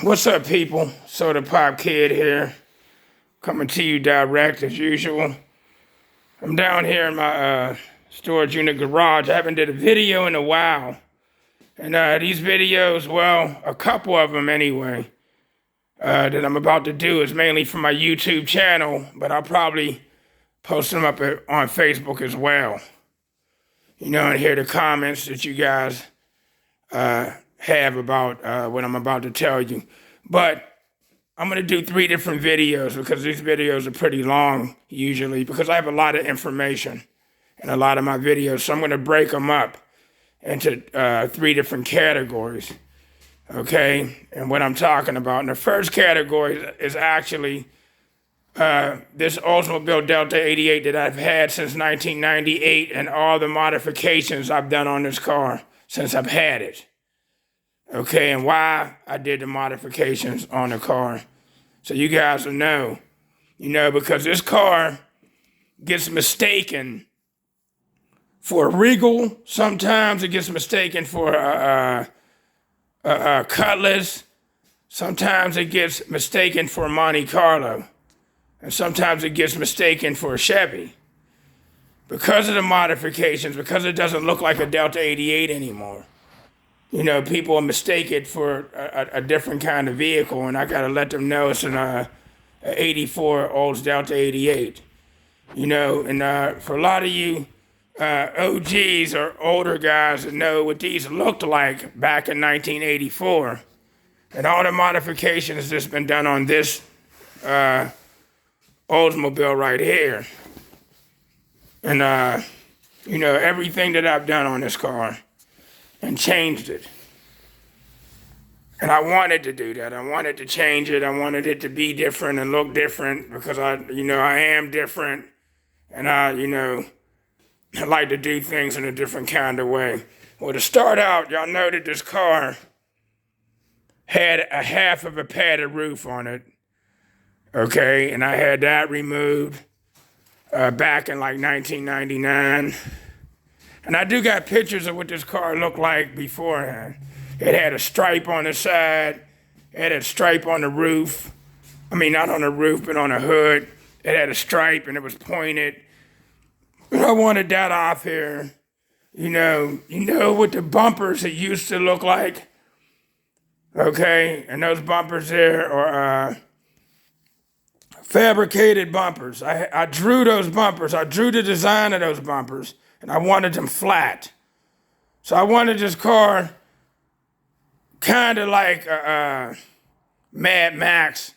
What's up, people? Sodda Pop Kid here, coming to you direct as usual. I'm down here in my storage unit garage. I haven't did a video in a while. And these videos, well, a couple of them anyway, that I'm about to do is mainly for my YouTube channel, but I'll probably post them up on Facebook as well. You know, and hear the comments that you guys have about what I'm about to tell you. But I'm going to do 3 different videos because these videos are pretty long usually because I have a lot of information in a lot of my videos. So I'm going to break them up into 3 different categories, okay? And what I'm talking about. And the first category is actually this Oldsmobile Delta88 that I've had since 1998 and all the modifications I've done on this car since I've had it. Okay, and why I did the modifications on the car. So you guys will know, because this car gets mistaken for a Regal. Sometimes it gets mistaken for a Cutlass. Sometimes it gets mistaken for a Monte Carlo. And sometimes it gets mistaken for a Chevy. Because of the modifications, because it doesn't look like a Delta88 anymore. People mistake it for a different kind of vehicle, and I got to let them know it's an 84 Olds Delta88. And for a lot of you OGs or older guys that know what these looked like back in 1984, and all the modifications that's been done on this Oldsmobile right here. And, everything that I've done on this car. And changed it. And I wanted to do that. I wanted to change it. I wanted it to be different and look different because I am different. And I like to do things in a different kind of way. Well, to start out, y'all know that this car had a half of a padded roof on it. Okay, and I had that removed back in like 1999. And I do got pictures of what this car looked like beforehand. It had a stripe on the side. It had a stripe on the roof. I mean, not on the roof, but on the hood. It had a stripe and it was pointed. But I wanted that off here. You know what the bumpers it used to look like? Okay, and those bumpers there are fabricated bumpers. I drew those bumpers. I drew the design of those bumpers. And I wanted them flat. So I wanted this car kind of like a Mad Max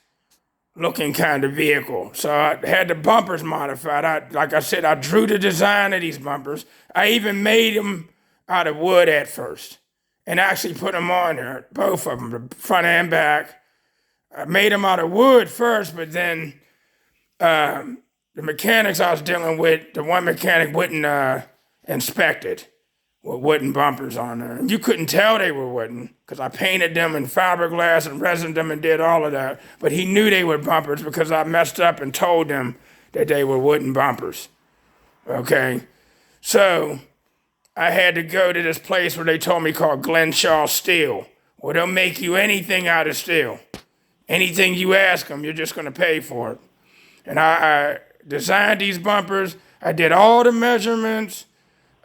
looking kind of vehicle. So I had the bumpers modified. Like I said, I drew the design of these bumpers. I even made them out of wood at first. And actually put them on there, both of them, the front and back. I made them out of wood first, but then the mechanics I was dealing with, the one mechanic wouldn't inspect it with wooden bumpers on there. And you couldn't tell they were wooden because I painted them in fiberglass and resined them and did all of that. But he knew they were bumpers because I messed up and told him that they were wooden bumpers. Okay? So I had to go to this place where they told me called Glenshaw Steel. Well, they'll make you anything out of steel. Anything you ask them, you're just going to pay for it. And I designed these bumpers. I did all the measurements.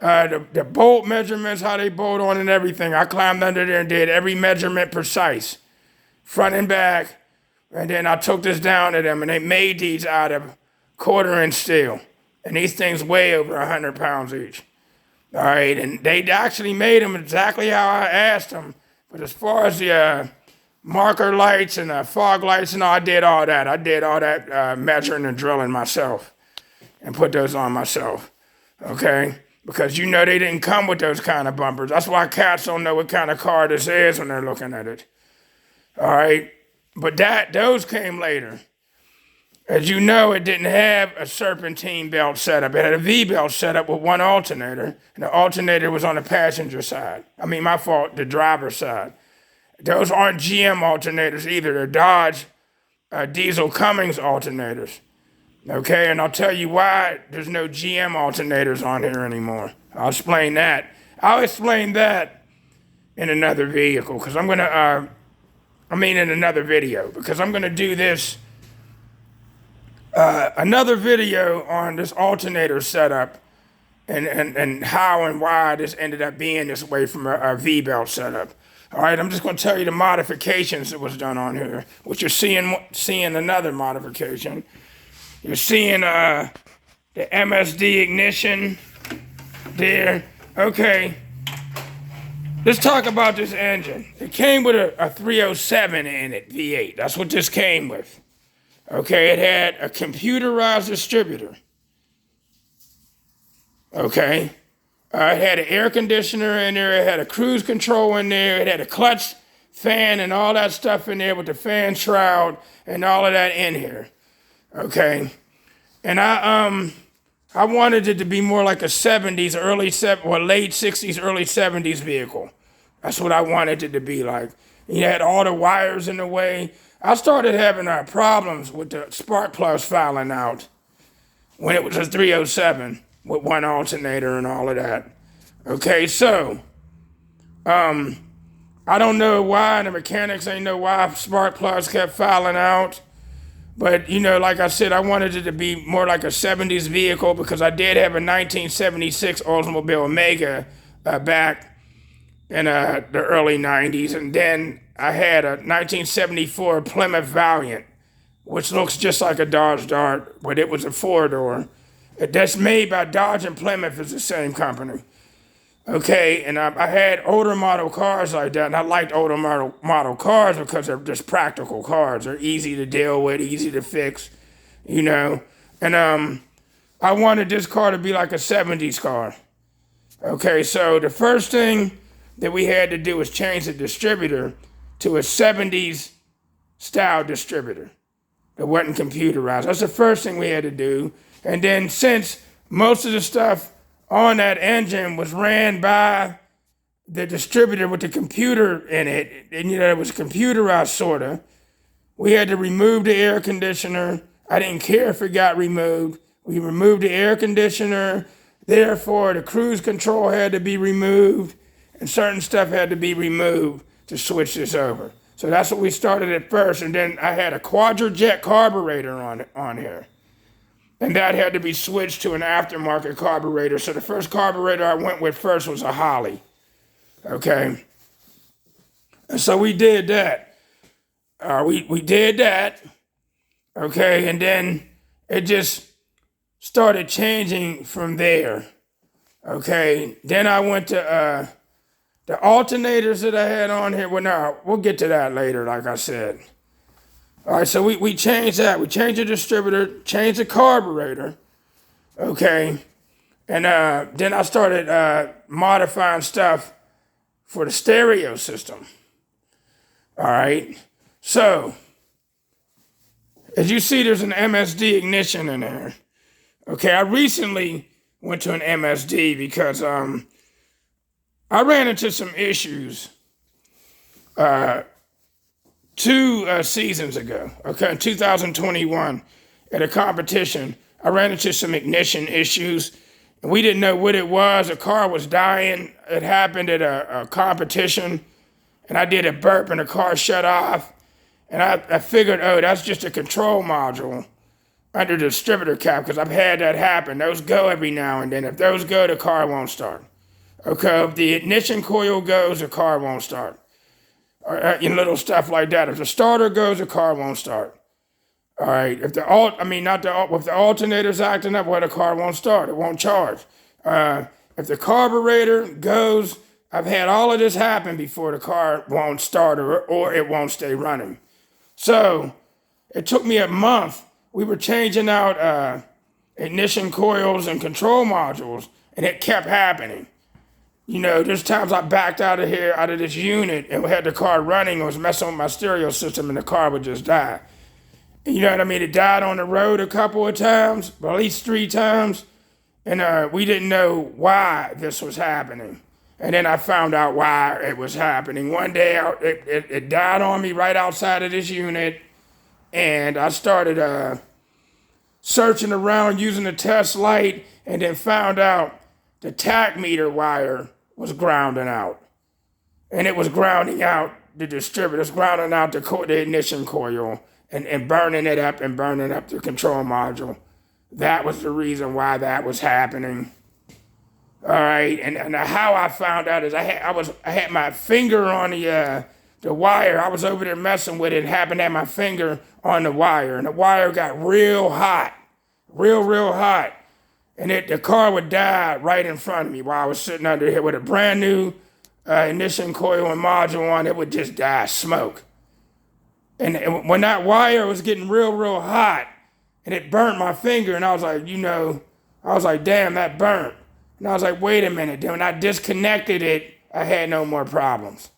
The bolt measurements, how they bolt on and everything. I climbed under there and did every measurement precise, front and back. And then I took this down to them, and they made these out of 1/4-inch steel. And these things weigh over 100 pounds each. All right, and they actually made them exactly how I asked them. But as far as the marker lights and fog lights and all, I did all that. I did all that measuring and drilling myself and put those on myself, okay? Because they didn't come with those kind of bumpers. That's why cats don't know what kind of car this is when they're looking at it. All right? But those came later. As you know, it didn't have a serpentine belt setup. It had a V-belt setup with one alternator, and the alternator was on the passenger side. I mean, my fault, the driver's side. Those aren't GM alternators either. They're Dodge diesel Cummins alternators. Okay, and I'll tell you why there's no GM alternators on here anymore. I'll explain that. I'll explain that in another vehicle because I'm going to in another video, because I'm going to do this, another video on this alternator setup and how and why this ended up being this way from a V-belt setup. All right, I'm just going to tell you the modifications that was done on here, which you're seeing another modification. You're seeing the MSD ignition there. Okay, let's talk about this engine. It came with a 307 in it, V8. That's what this came with. Okay, it had a computerized distributor. Okay, it had an air conditioner in there. It had a cruise control in there. It had a clutch fan and all that stuff in there with the fan shroud and all of that in here. Okay, and I wanted it to be more like a 70s, late 60s, early 70s vehicle. That's what I wanted it to be like. You had all the wires in the way. I started having problems with the spark plugs fouling out when it was a 307 with one alternator and all of that. Okay, so I don't know why, the mechanics ain't know why spark plugs kept fouling out. But, like I said, I wanted it to be more like a 70s vehicle because I did have a 1976 Oldsmobile Omega back in the early 90s. And then I had a 1974 Plymouth Valiant, which looks just like a Dodge Dart, but it was a four-door. That's made by Dodge and Plymouth, is the same company. Okay, and I had older model cars like that, and I liked older model cars because they're just practical cars. They're easy to deal with, easy to fix, And I wanted this car to be like a 70s car. Okay, so the first thing that we had to do was change the distributor to a 70s style distributor. It wasn't computerized. That's the first thing we had to do. And then since most of the stuff on that engine was ran by the distributor with the computer in it, and it was computerized sorta, we had to remove the air conditioner. I didn't care if it got removed. We removed the air conditioner. Therefore, the cruise control had to be removed, and certain stuff had to be removed to switch this over. So that's what we started at first, and then I had a quadrajet carburetor on here. And that had to be switched to an aftermarket carburetor. So the first carburetor I went with first was a Holley. Okay. And so we did that. We did that. Okay. And then it just started changing from there. Okay. Then I went to the alternators that I had on here. Well, no, we'll get to that later, like I said. All right, so we changed that. We changed the distributor, changed the carburetor, okay? And then I started modifying stuff for the stereo system. All right, so as you see, there's an MSD ignition in there. Okay, I recently went to an MSD because I ran into some issues 2 seasons ago, okay, in 2021, at a competition. I ran into some ignition issues, and we didn't know what it was. The car was dying. It happened at a competition, and I did a burp, and the car shut off. And I figured, oh, that's just a control module under the distributor cap, because I've had that happen. Those go every now and then. If those go, the car won't start. Okay, if the ignition coil goes, the car won't start. Or little stuff like that. If the starter goes, the car won't start. All right. If the alternator's acting up, well, the car won't start. It won't charge. If the carburetor goes, I've had all of this happen before the car won't start or it won't stay running. So it took me a month. We were changing out ignition coils and control modules, and it kept happening. There's times I backed out of this unit, and we had the car running. It was messing with my stereo system, and the car would just die. You know what I mean? It died on the road a couple of times, at least 3 times, and we didn't know why this was happening. And then I found out why it was happening. One day, it died on me right outside of this unit, and I started searching around using the test light, and then found out the tach meter wire was grounding out. And it was grounding out the distributors, grounding out the ignition coil, and burning it up and burning up the control module. That was the reason why that was happening. All right, and how I found out is I had my finger on the wire. I was over there messing with it and happened to have my finger on the wire, and the wire got real hot, real hot, and the car would die right in front of me while I was sitting under here with a brand new ignition coil and module on. It would just die, smoke. And when that wire was getting real hot, and it burnt my finger, and I was like, damn, that burnt. And I was like, wait a minute. Then when I disconnected it, I had no more problems.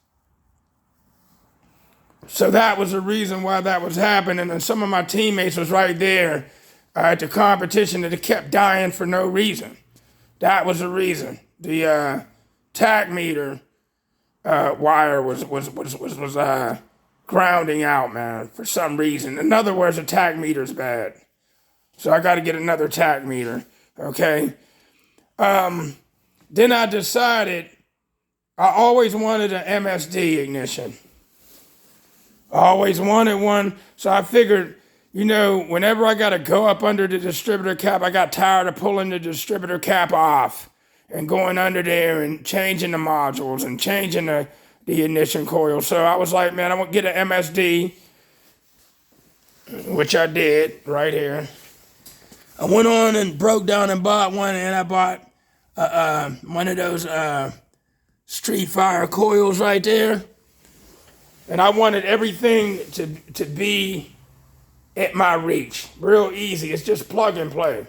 So that was the reason why that was happening. And some of my teammates was right there at the competition that kept dying for no reason. That was the reason. The tach meter wire was grounding out, man, for some reason. In other words, the tach meter's bad. So I got to get another tach meter, okay? Then I decided I always wanted an MSD ignition. I always wanted one, so I figured, whenever I got to go up under the distributor cap, I got tired of pulling the distributor cap off and going under there and changing the modules and changing the ignition coil. So I was like, man, I want to get an MSD, which I did right here. I went on and broke down and bought one, and I bought one of those Street Fire coils right there. And I wanted everything to be at my reach. Real easy. It's just plug and play.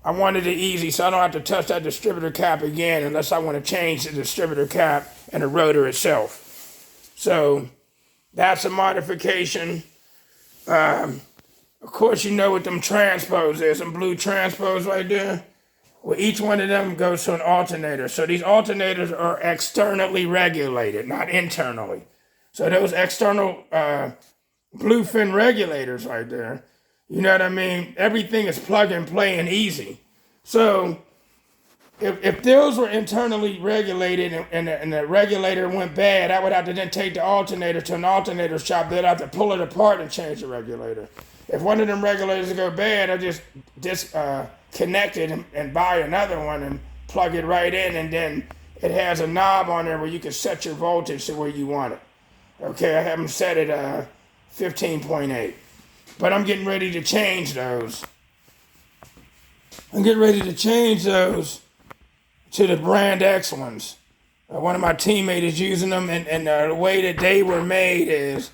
I wanted it easy so I don't have to touch that distributor cap again unless I want to change the distributor cap and the rotor itself. So that's a modification. Of course, you know what them transpose is, some blue transpose right there. Well, each one of them goes to an alternator. So these alternators are externally regulated, not internally. So those external bluefin regulators right there, you know what I mean? Everything is plug and play and easy. So if those were internally regulated and the regulator went bad, I would have to then take the alternator to an alternator shop. They'd have to pull it apart and change the regulator. If one of them regulators go bad, I just disconnect it and buy another one and plug it right in, and then it has a knob on there where you can set your voltage to where you want it. Okay, I have them set at 15.8. But I'm getting ready to change those. I'm getting ready to change those to the brand X ones. One of my teammates is using them, and the way that they were made is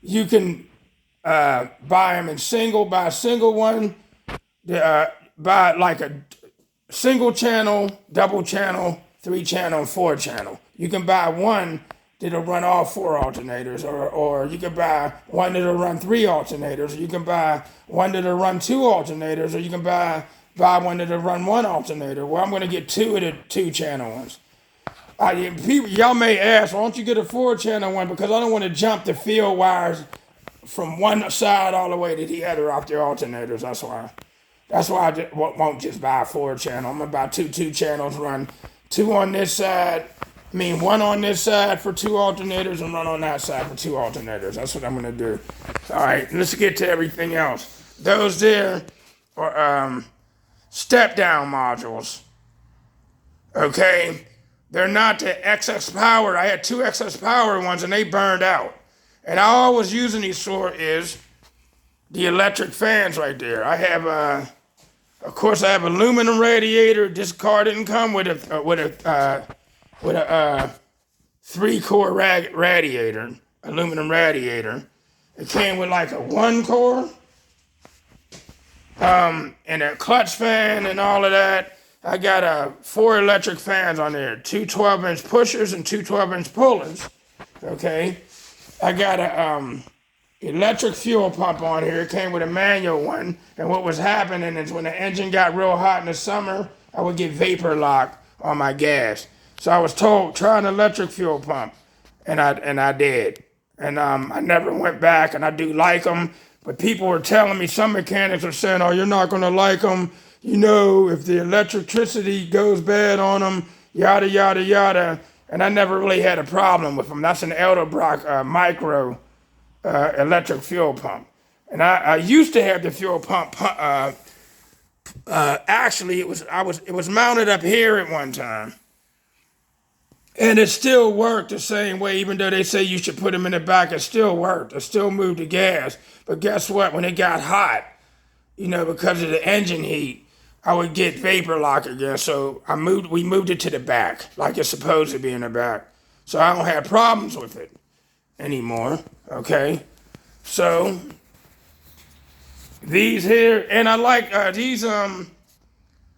you can buy them in buy a single one, buy like a single channel, double channel, 3-channel, and 4-channel. You can buy one that'll run all 4 alternators, or you can buy one that'll run 3 alternators, or you can buy one that'll run 2 alternators, or you can buy one that'll run 1 alternator. Well, I'm going to get 2 of the 2-channel ones. Y'all may ask, why don't you get a 4-channel one? Because I don't want to jump the field wires from one side all the way to the other off their alternators. That's why I won't just buy a 4-channel. I'm going to buy 2 channels, run 2 on this side. 1 on this side for 2 alternators and 1 on that side for 2 alternators. That's what I'm going to do. All right, let's get to everything else. Those there are step-down modules. Okay? They're not the XS Power. I had 2 XS Power ones, and they burned out. And all I was using these for is the electric fans right there. I have, of course, I have aluminum radiator. This car didn't come with a 3-core radiator, aluminum radiator. It came with like a 1-core, and a clutch fan and all of that. I got 4 electric fans on there, 2 12-inch pushers and 2 12-inch pullers. Okay, I got a electric fuel pump on here. It came with a manual one, and what was happening is when the engine got real hot in the summer, I would get vapor lock on my gas. So I was told, try an electric fuel pump, and I did. And I never went back, and I do like them. But people were telling me, some mechanics are saying, oh, you're not going to like them. If the electricity goes bad on them, yada, yada, yada. and I never really had a problem with them. That's an Edelbrock micro electric fuel pump. And I used to have the fuel pump. Actually, it was mounted up here at one time, and it still worked the same way. Even though they say you should put them in the back, it still worked. It still moved the gas. But guess what? When it got hot, because of the engine heat, I would get vapor lock again. So we moved it to the back, like it's supposed to be in the back. So I don't have problems with it anymore. Okay, so. These here, and I like these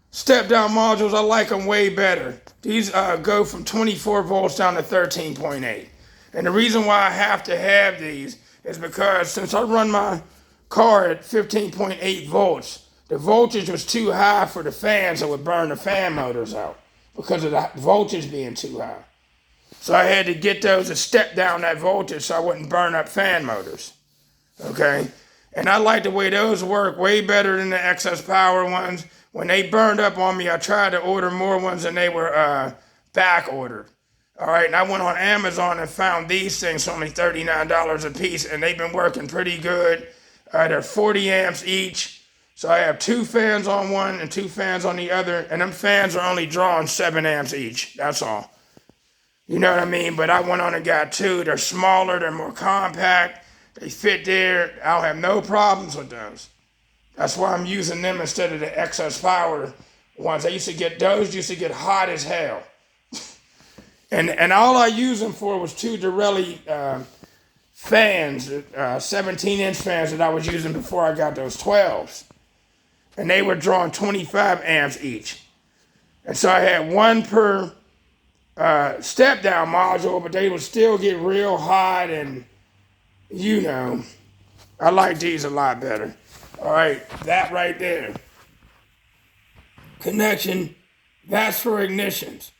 step down modules. I like them way better. These go from 24 volts down to 13.8. And the reason why I have to have these is because since I run my car at 15.8 volts, the voltage was too high for the fans that would burn the fan motors out because of the voltage being too high. So I had to get those to step down that voltage so I wouldn't burn up fan motors. Okay? And I like the way those work way better than the excess power ones. When they burned up on me, I tried to order more ones and they were back ordered. All right, and I went on Amazon and found these things for only $39 a piece, and they've been working pretty good. They're 40 amps each. So I have 2 fans on one and 2 fans on the other, and them fans are only drawing 7 amps each. That's all. You know what I mean? But I went on and got 2. They're smaller, they're more compact. They fit there. I'll have no problems with those. That's why I'm using them instead of the excess power ones. Those used to get hot as hell. and all I used them for was 2 Dorelli fans, 17-inch fans that I was using before I got those 12s. And they were drawing 25 amps each. And so I had 1 per step down module, but they would still get real hot and I like these a lot better. All right, that right there. Connection, that's for ignitions.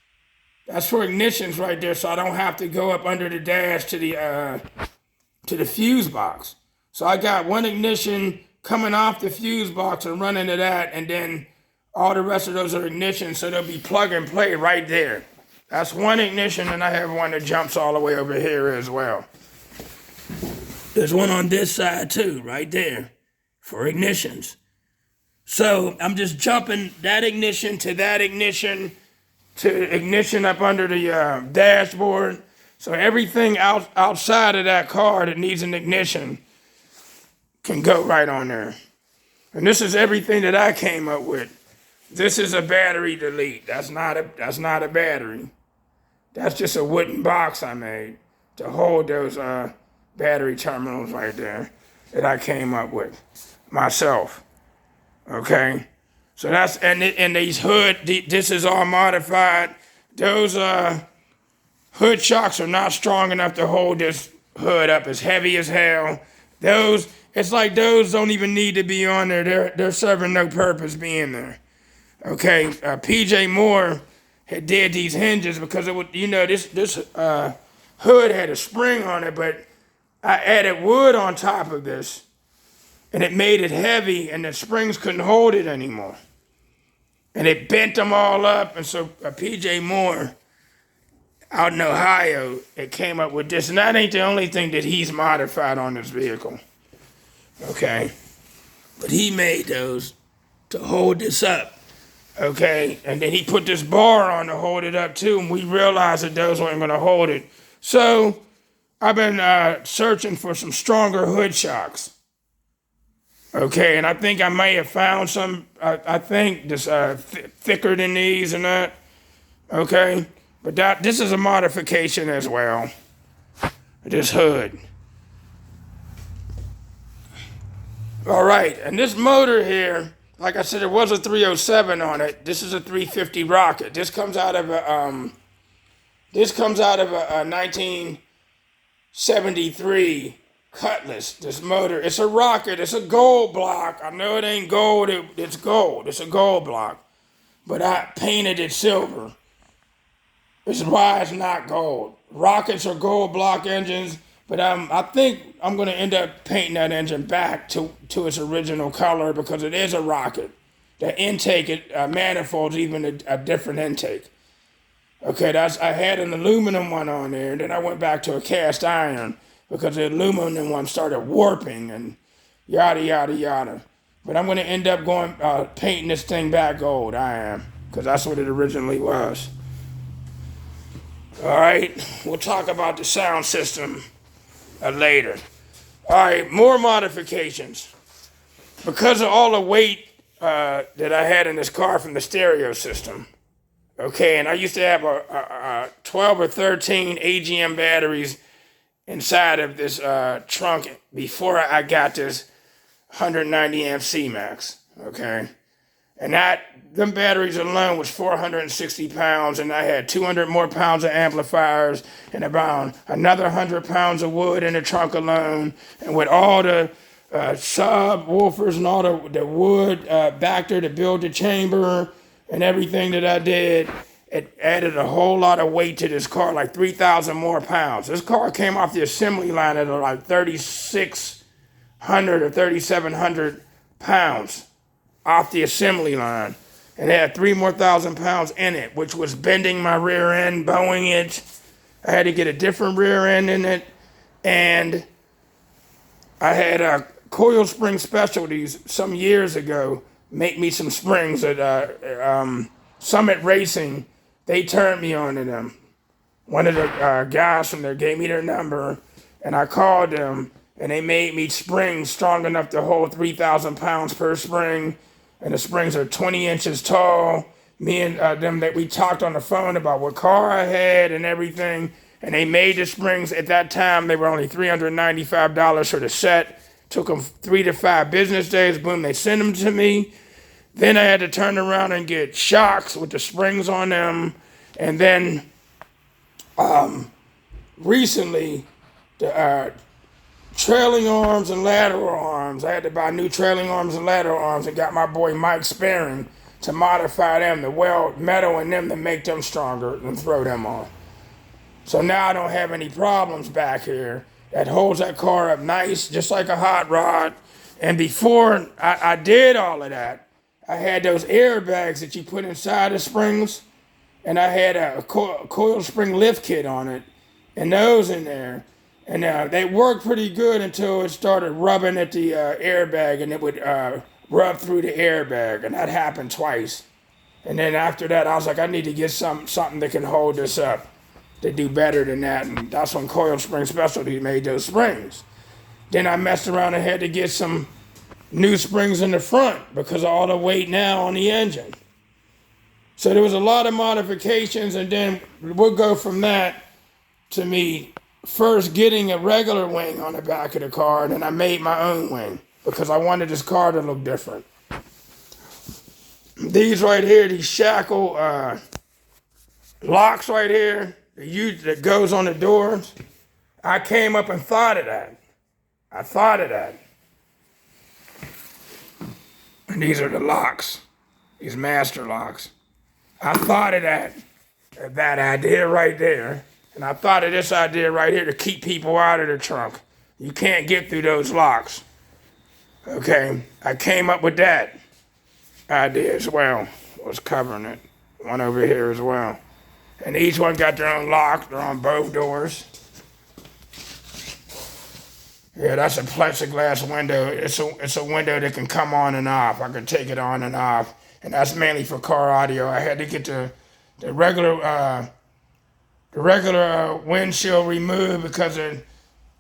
That's for ignitions right there, so I don't have to go up under the dash to the fuse box. So I got 1 ignition coming off the fuse box and running to that, and then all the rest of those are ignitions, so they'll be plug and play right there. That's 1 ignition, and I have 1 that jumps all the way over here as well. There's 1 on this side too, right there, for ignitions. So I'm just jumping that ignition to that ignition to ignition up under the dashboard. So everything outside of that car that needs an ignition can go right on there. And this is everything that I came up with. This is a battery delete. That's not a battery. That's just a wooden box I made to hold those battery terminals right there that I came up with myself. Okay, so that's and these this is all modified. Those hood shocks are not strong enough to hold this hood up. It's heavy as hell. It's like those don't even need to be on there. They're serving no purpose being there. Okay, PJ Moore had did these hinges because it would, this hood had a spring on it, but I added wood on top of this, and it made it heavy, and the springs couldn't hold it anymore. And it bent them all up, and so PJ Moore out in Ohio, it came up with this, and that ain't the only thing that he's modified on this vehicle. Okay? But he made those to hold this up. Okay? And then he put this bar on to hold it up too, and we realized that those weren't going to hold it. So I've been searching for some stronger hood shocks. Okay, and I think I may have found some, I think this thicker than these and that. Okay, but this is a modification as well. This hood. All right, and this motor here, like I said, there was a 307 on it. This is a 350 rocket. This comes out of a 1973 Cutlass. This motor, it's a rocket. It's a gold block. I know it ain't gold. It's gold. It's a gold block, but I painted it silver. This is why it's not gold. Rockets are gold block engines, but I think I'm going to end up painting that engine back to its original color because it is a rocket. The intake, manifold's even a different intake. Okay, I had an aluminum one on there, and then I went back to a cast iron because the aluminum one started warping and yada yada yada. But I'm going to end up going painting this thing back gold. I am, because that's what it originally was. All right, we'll talk about the sound system later. All right, more modifications. Because of all the weight that I had in this car from the stereo system. Okay, and I used to have a 12 or 13 AGM batteries inside of this trunk before I got this 190 amp C-Max, okay? And them batteries alone was 460 pounds, and I had 200 more pounds of amplifiers and about another 100 pounds of wood in the trunk alone, and with all the subwoofers and all the wood back there to build the chamber and everything that I did, it added a whole lot of weight to this car, like 3,000 more pounds. This car came off the assembly line at like 3,600 or 3,700 pounds off the assembly line. And it had 3,000 more pounds in it, which was bending my rear end, bowing it. I had to get a different rear end in it. And I had Coil Spring Specialties some years ago make me some springs at Summit Racing. They turned me on to them. One of the guys from there gave me their number, and I called them, and they made me springs strong enough to hold 3,000 pounds per spring, and the springs are 20 inches tall. Me and them, that we talked on the phone about what car I had and everything, and they made the springs. At that time, they were only $395 for the set. Took them 3 to 5 business days. Boom, they sent them to me. Then I had to turn around and get shocks with the springs on them. And then recently, the trailing arms and lateral arms, I had to buy new trailing arms and lateral arms and got my boy Mike Sparring to modify them, to weld metal in them to make them stronger and throw them on. So now I don't have any problems back here. That holds that car up nice, just like a hot rod. And before I did all of that, I had those airbags that you put inside the springs, and I had a coil spring lift kit on it, and those in there. And they worked pretty good until it started rubbing at the airbag, and it would rub through the airbag, and that happened twice. And then after that, I was like, I need to get something that can hold this up to do better than that, and that's when Coil Spring Specialty made those springs. Then I messed around and had to get some new springs in the front because of all the weight now on the engine. So there was a lot of modifications, and then we'll go from that to me first getting a regular wing on the back of the car, and then I made my own wing because I wanted this car to look different. These right here, these shackle locks right here, that goes on the doors, I came up and thought of that. I thought of that. And these are the locks, these master locks. I thought of that idea right there. And I thought of this idea right here to keep people out of the trunk. You can't get through those locks. Okay, I came up with that idea as well. I was covering it. One over here as well. And each one got their own lock. They're on both doors. Yeah, that's a plexiglass window. It's a window that can come on and off. I can take it on and off. And that's mainly for car audio. I had to get the regular windshield removed because the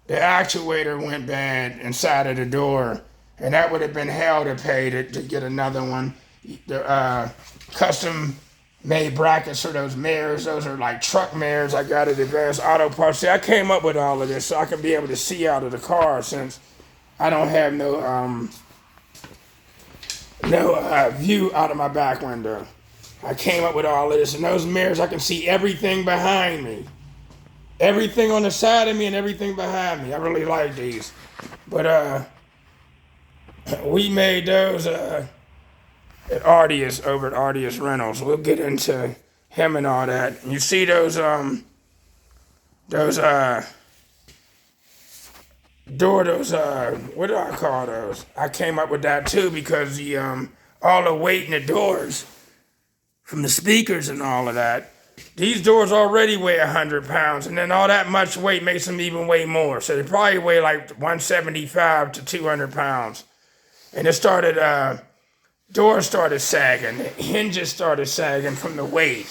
actuator went bad inside of the door. And that would have been hell to pay to get another one. The custom made brackets for those mirrors. Those are like truck mirrors I got at Advanced Auto Parts. See, I came up with all of this so I can be able to see out of the car since I don't have no view out of my back window. I came up with all of this. And those mirrors, I can see everything behind me. Everything on the side of me and everything behind me. I really like these. But we made those at Ardius, over at Ardius Rentals. We'll get into him and all that. You see those what do I call those? I came up with that too because all the weight in the doors from the speakers and all of that these doors already weigh 100 pounds, and then all that much weight makes them even weigh more. So they probably weigh like 175 to 200 pounds. And it started, doors started sagging, the hinges started sagging from the weight,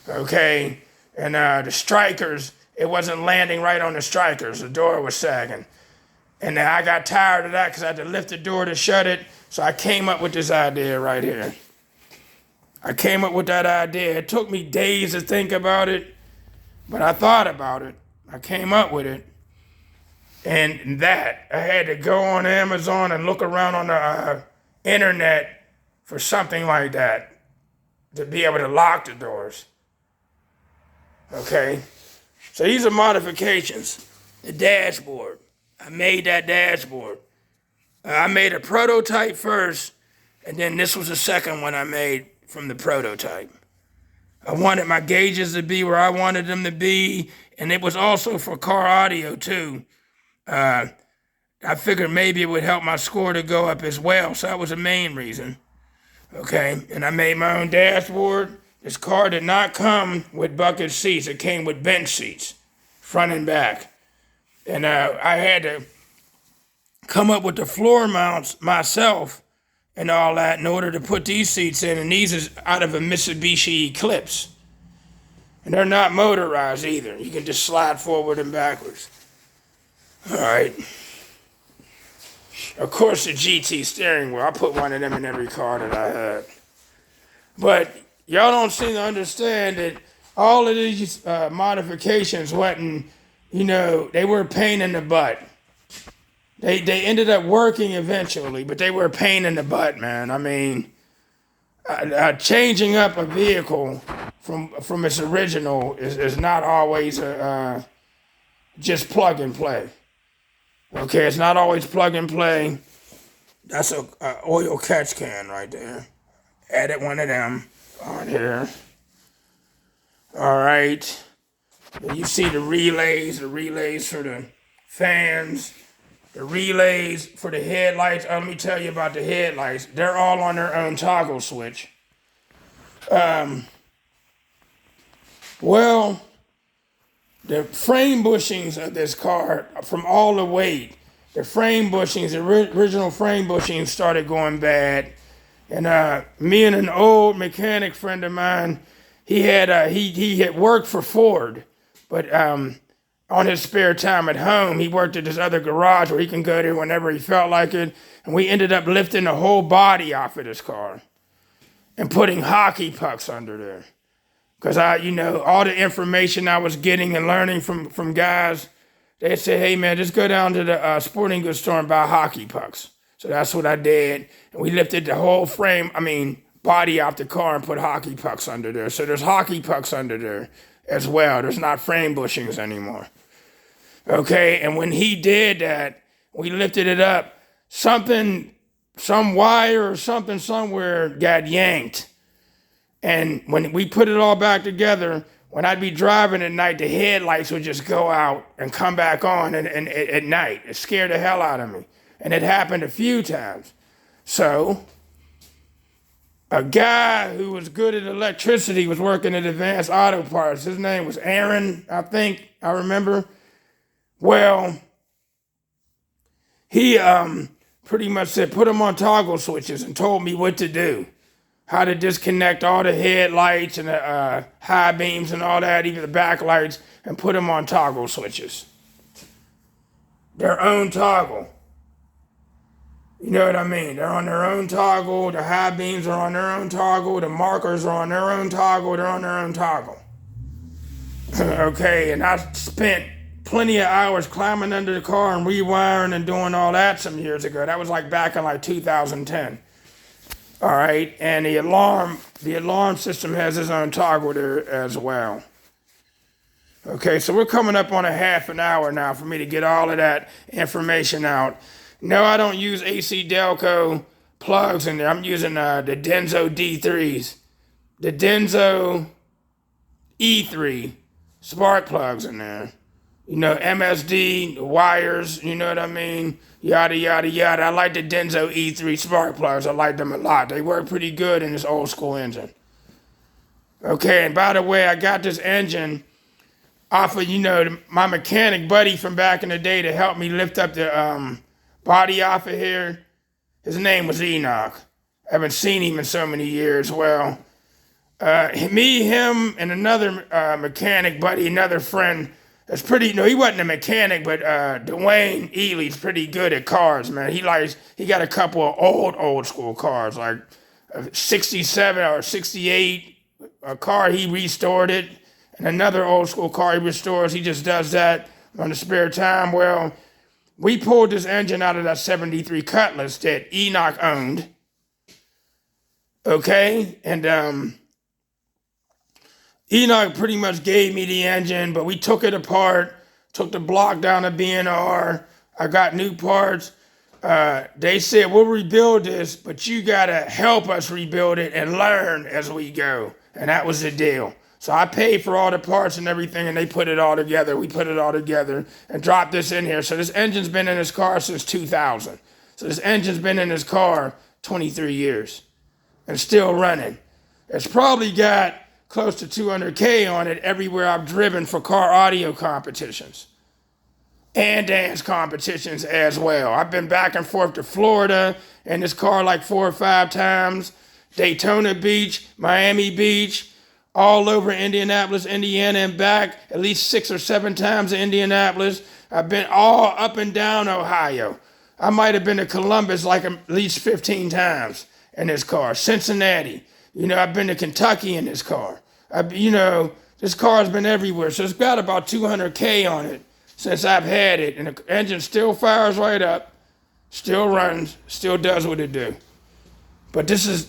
okay? And the strikers, it wasn't landing right on the strikers, the door was sagging. And then I got tired of that because I had to lift the door to shut it, so I came up with this idea right here. I came up with that idea. It took me days to think about it, but I thought about it. I came up with it. And that, I had to go on Amazon and look around on the internet for something like that to be able to lock the doors. Okay? So these are modifications. The dashboard. I made that dashboard. I made a prototype first, and then this was the second one I made from the prototype. I wanted my gauges to be where I wanted them to be, and it was also for car audio too. I figured maybe it would help my score to go up as well, so that was the main reason. Okay, and I made my own dashboard. This car did not come with bucket seats. It came with bench seats, front and back. And I had to come up with the floor mounts myself and all that in order to put these seats in, and these is out of a Mitsubishi Eclipse. And they're not motorized either. You can just slide forward and backwards. All right. Of course, the GT steering wheel. I put one of them in every car that I had. But y'all don't seem to understand that all of these modifications wasn't, they were a pain in the butt. They ended up working eventually, but they were a pain in the butt, man. I mean, changing up a vehicle from its original is not always just plug and play. Okay, it's not always plug and play. That's a oil catch can right there. Added one of them on here. All right. You see the relays for the fans. The relays for the headlights. Let me tell you about the headlights. They're all on their own toggle switch. Well, the frame bushings of this car, from all the weight, the frame bushings, the original frame bushings started going bad. And me and an old mechanic friend of mine, he had worked for Ford, but on his spare time at home, he worked at this other garage where he can go there whenever he felt like it. And we ended up lifting the whole body off of this car and putting hockey pucks under there. Because all the information I was getting and learning from guys, they said, hey man, just go down to the sporting goods store and buy hockey pucks. So that's what I did. And we lifted the whole body off the car and put hockey pucks under there. So there's hockey pucks under there as well. There's not frame bushings anymore. Okay, and when he did that, we lifted it up. Some wire or something somewhere got yanked. And when we put it all back together, when I'd be driving at night, the headlights would just go out and come back on and at night. It scared the hell out of me. And it happened a few times. So a guy who was good at electricity was working at Advanced Auto Parts. His name was Aaron, I remember. Well, he pretty much said, put them on toggle switches and told me what to do. How to disconnect all the headlights and the high beams and all that, even the backlights, and put them on toggle switches. Their own toggle. You know what I mean? They're on their own toggle. The high beams are on their own toggle. The markers are on their own toggle. They're on their own toggle. Okay, and I spent plenty of hours climbing under the car and rewiring and doing all that some years ago. That was back in 2010. All right, and the alarm system has its own toggle there as well. Okay, so we're coming up on a half an hour now for me to get all of that information out. No, I don't use AC Delco plugs in there. I'm using the Denso D3s. The Denso E3 spark plugs in there. MSD, wires, you know what I mean? Yada, yada, yada. I like the Denso E3 spark plugs. I like them a lot. They work pretty good in this old school engine. Okay, and by the way, I got this engine off of, my mechanic buddy from back in the day to help me lift up the body off of here. His name was Enoch. I haven't seen him in so many years. Well, me, him, and another mechanic buddy, another friend, that's pretty, no, he wasn't a mechanic, but Dwayne Ely's pretty good at cars, man. He got a couple of old school cars, like a 67 or 68, a car, he restored it, and another old school car he restores. He just does that on the spare time. Well, we pulled this engine out of that 73 Cutlass that Enoch owned. Okay, and Enoch pretty much gave me the engine, but we took it apart, took the block down to B&R. I got new parts. They said, we'll rebuild this, but you gotta help us rebuild it and learn as we go. And that was the deal. So I paid for all the parts and everything, and they put it all together. We put it all together and dropped this in here. So this engine's been in this car since 2000. So this engine's been in this car 23 years and still running. It's probably got close to 200K on it everywhere I've driven for car audio competitions and dance competitions as well. I've been back and forth to Florida in this car like 4 or 5 times, Daytona Beach, Miami Beach, all over Indianapolis, Indiana, and back at least 6 or 7 times to Indianapolis. I've been all up and down Ohio. I might have been to Columbus like at least 15 times in this car. Cincinnati. I've been to Kentucky in this car. This car's been everywhere. So it's got about 200K on it since I've had it. And the engine still fires right up, still runs, still does what it do. But this is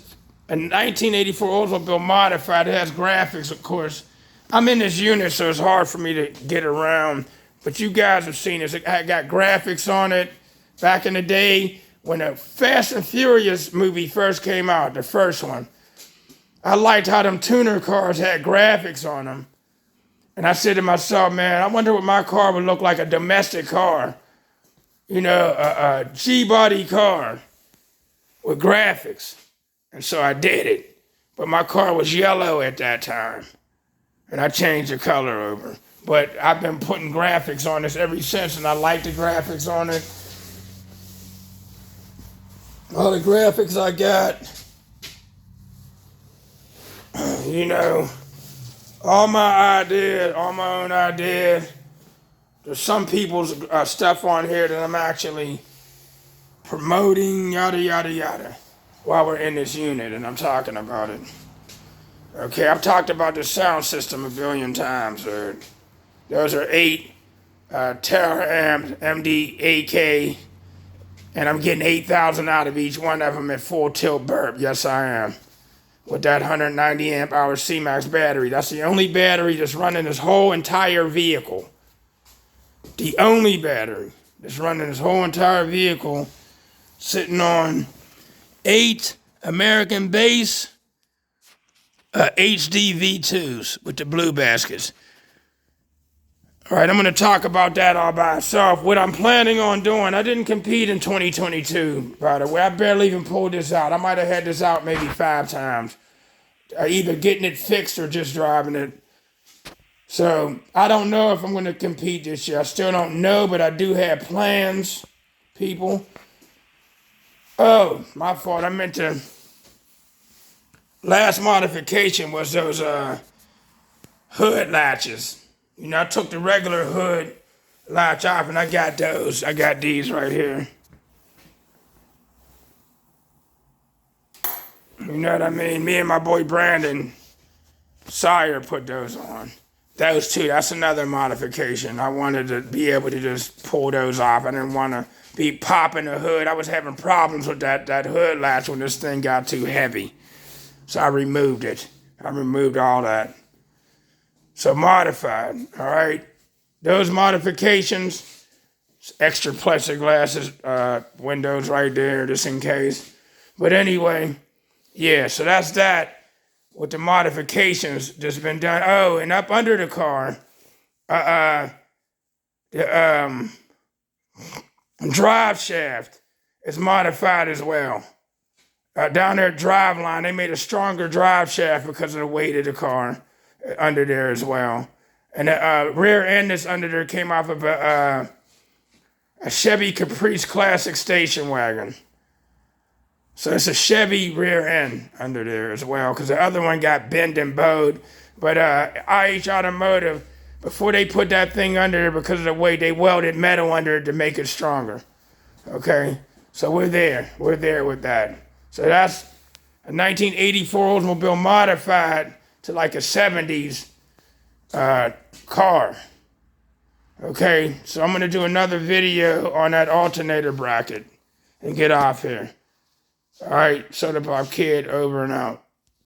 a 1984 Oldsmobile modified. It has graphics, of course. I'm in this unit, so it's hard for me to get around. But you guys have seen this. I got graphics on it. Back in the day, when the Fast and Furious movie first came out, the first one, I liked how them tuner cars had graphics on them. And I said to myself, man, I wonder what my car would look like, a domestic car. A G-body car with graphics. And so I did it. But my car was yellow at that time. And I changed the color over. But I've been putting graphics on this ever since, and I like the graphics on it. All the graphics I got, all my ideas, all my own ideas. There's some people's stuff on here that I'm actually promoting, yada, yada, yada, while we're in this unit and I'm talking about it. Okay, I've talked about the sound system a billion times. Those are 8 Terra amps, MD8K, and I'm getting 8,000 out of each one of them at full tilt burp. Yes, I am. With that 190 amp hour C-Max battery. That's the only battery that's running this whole entire vehicle. The only battery that's running this whole entire vehicle, sitting on 8 American Bass HD V2s with the blue baskets. All right, I'm going to talk about that all by itself. What I'm planning on doing, I didn't compete in 2022, by the way. I barely even pulled this out. I might have had this out maybe 5 times. Either getting it fixed or just driving it. So I don't know if I'm going to compete this year. I still don't know, but I do have plans, people. Oh, my fault. I meant to... Last modification was those hood latches. I took the regular hood latch off and I got those. I got these right here. You know what I mean? Me and my boy Brandon Sire put those on. Those two, that's another modification. I wanted to be able to just pull those off. I didn't want to be popping the hood. I was having problems with that hood latch when this thing got too heavy. So I removed it. I removed all that. So modified, all right? Those modifications, extra plexiglass windows right there, just in case. But anyway, yeah, so that's that with the modifications that's been done. Oh, and up under the car, the drive shaft is modified as well. down there at Driveline, they made a stronger drive shaft because of the weight of the car under there as well. And the rear end that's under there came off of a Chevy Caprice Classic station wagon. So it's a Chevy rear end under there as well, because the other one got bent and bowed. But IH Automotive, before they put that thing under there because of the weight, they welded metal under it to make it stronger. Okay, so we're there with that. So that's a 1984 Oldsmobile modified to like a 70s car. Okay, so I'm gonna do another video on that alternator bracket and get off here. All right, Sodda Bob Kid, over and out.